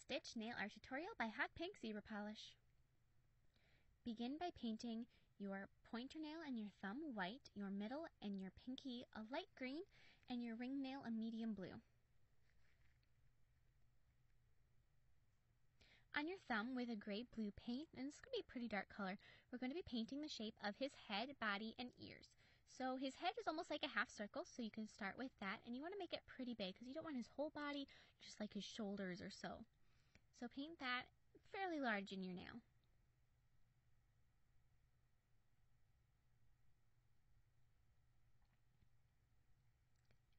Stitch Nail Art Tutorial by Hot Pink Zebra Polish. Begin by painting your pointer nail and your thumb white, your middle and your pinky a light green, and your ring nail a medium blue. On your thumb with a gray-blue paint, and this is going to be a pretty dark color, we're going to be painting the shape of his head, body, and ears. So his head is almost like a half circle, so you can start with that, and you want to make it pretty big because you don't want his whole body, just like his shoulders or so. So paint that fairly large in your nail.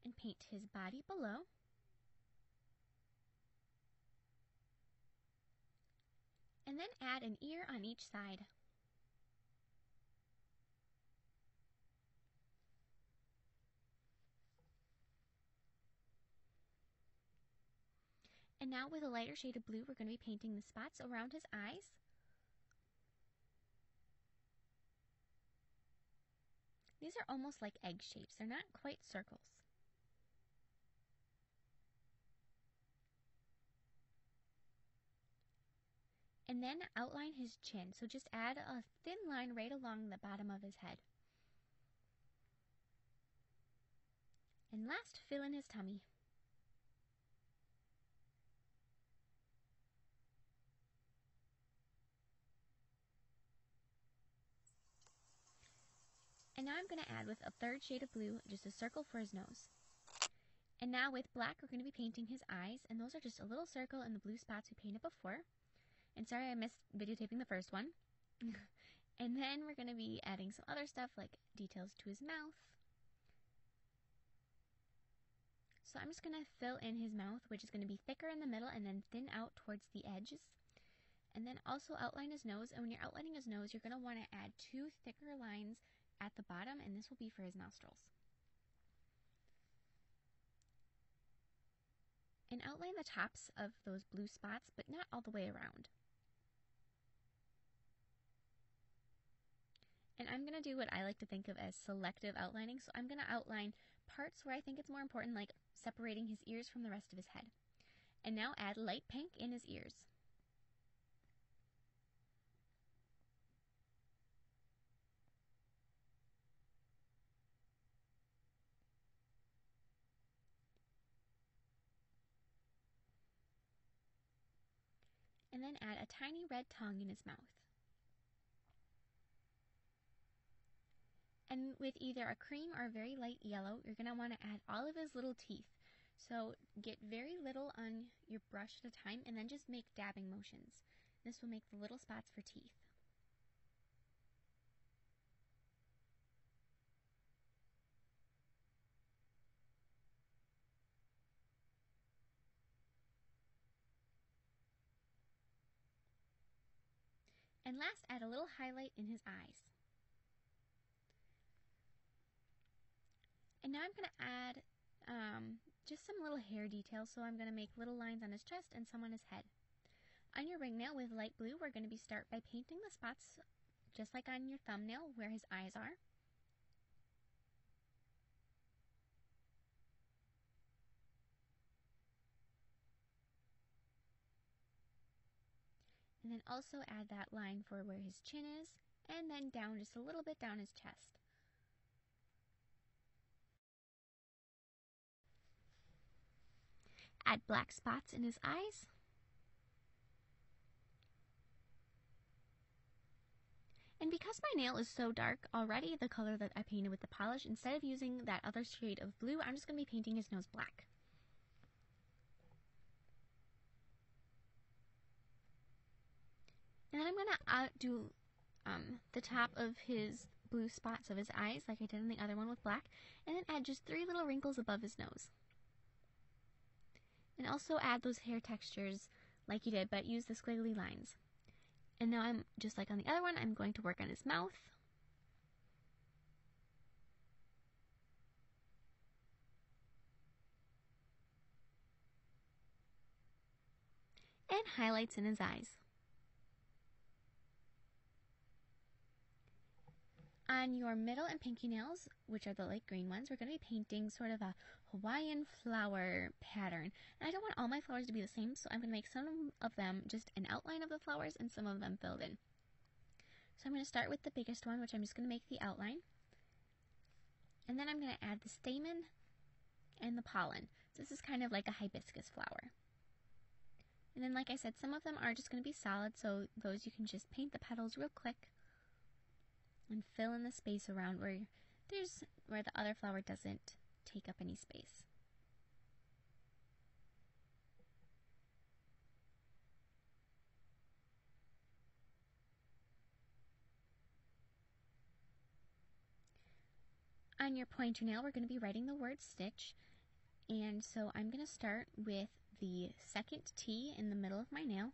And paint his body below. And then add an ear on each side. And now with a lighter shade of blue, we're going to be painting the spots around his eyes. These are almost like egg shapes. They're not quite circles. And then outline his chin. So just add a thin line right along the bottom of his head. And last, fill in his tummy. And now I'm going to add with a third shade of blue, just a circle for his nose. And now with black, we're going to be painting his eyes, and those are just a little circle in the blue spots we painted before. And sorry I missed videotaping the first one. And then we're going to be adding some other stuff like details to his mouth. So I'm just going to fill in his mouth, which is going to be thicker in the middle and then thin out towards the edges. And then also outline his nose, and when you're outlining his nose, you're going to want to add two thicker lines at the bottom, and this will be for his nostrils. And outline the tops of those blue spots, but not all the way around. And I'm going to do what I like to think of as selective outlining, so I'm going to outline parts where I think it's more important, like separating his ears from the rest of his head. And now add light pink in his ears. And then add a tiny red tongue in his mouth. And with either a cream or a very light yellow, you're going to want to add all of his little teeth. So get very little on your brush at a time and then just make dabbing motions. This will make the little spots for teeth. And last, add a little highlight in his eyes. And now I'm going to add just some little hair details, so I'm going to make little lines on his chest and some on his head. On your ring nail with light blue, we're going to start by painting the spots just like on your thumbnail where his eyes are. And then also add that line for where his chin is, and then down just a little bit down his chest. Add black spots in his eyes. And because my nail is so dark already, the color that I painted with the polish, instead of using that other shade of blue, I'm just going to be painting his nose black. And then I'm going to do the top of his blue spots of his eyes, like I did in the other one with black, and then add just 3 little wrinkles above his nose. And also add those hair textures like you did, but use the squiggly lines. And now I'm, just like on the other one, I'm going to work on his mouth. And highlights in his eyes. On your middle and pinky nails, which are the light green ones, we're going to be painting sort of a Hawaiian flower pattern. And I don't want all my flowers to be the same, so I'm going to make some of them just an outline of the flowers and some of them filled in. So I'm going to start with the biggest one, which I'm just going to make the outline. And then I'm going to add the stamen and the pollen. So this is kind of like a hibiscus flower. And then, like I said, some of them are just going to be solid, so those you can just paint the petals real quick and fill in the space around where the other flower doesn't take up any space. On your pointer nail, we're going to be writing the word stitch, and so I'm going to start with the second T in the middle of my nail,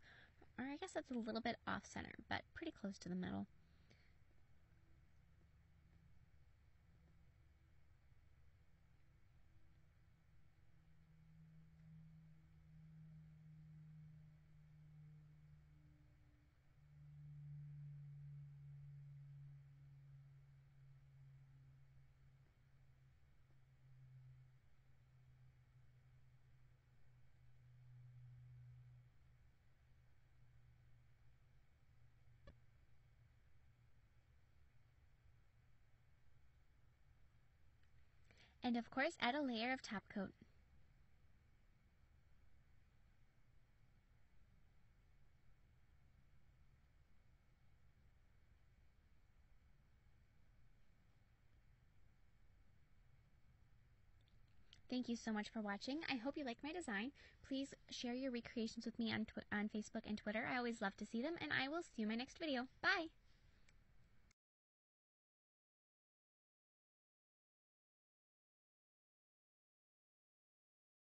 or I guess that's a little bit off center, but pretty close to the middle. And of course, add a layer of top coat. Thank you so much for watching. I hope you liked my design. Please share your recreations with me on Facebook and Twitter. I always love to see them, and I will see you in my next video. Bye!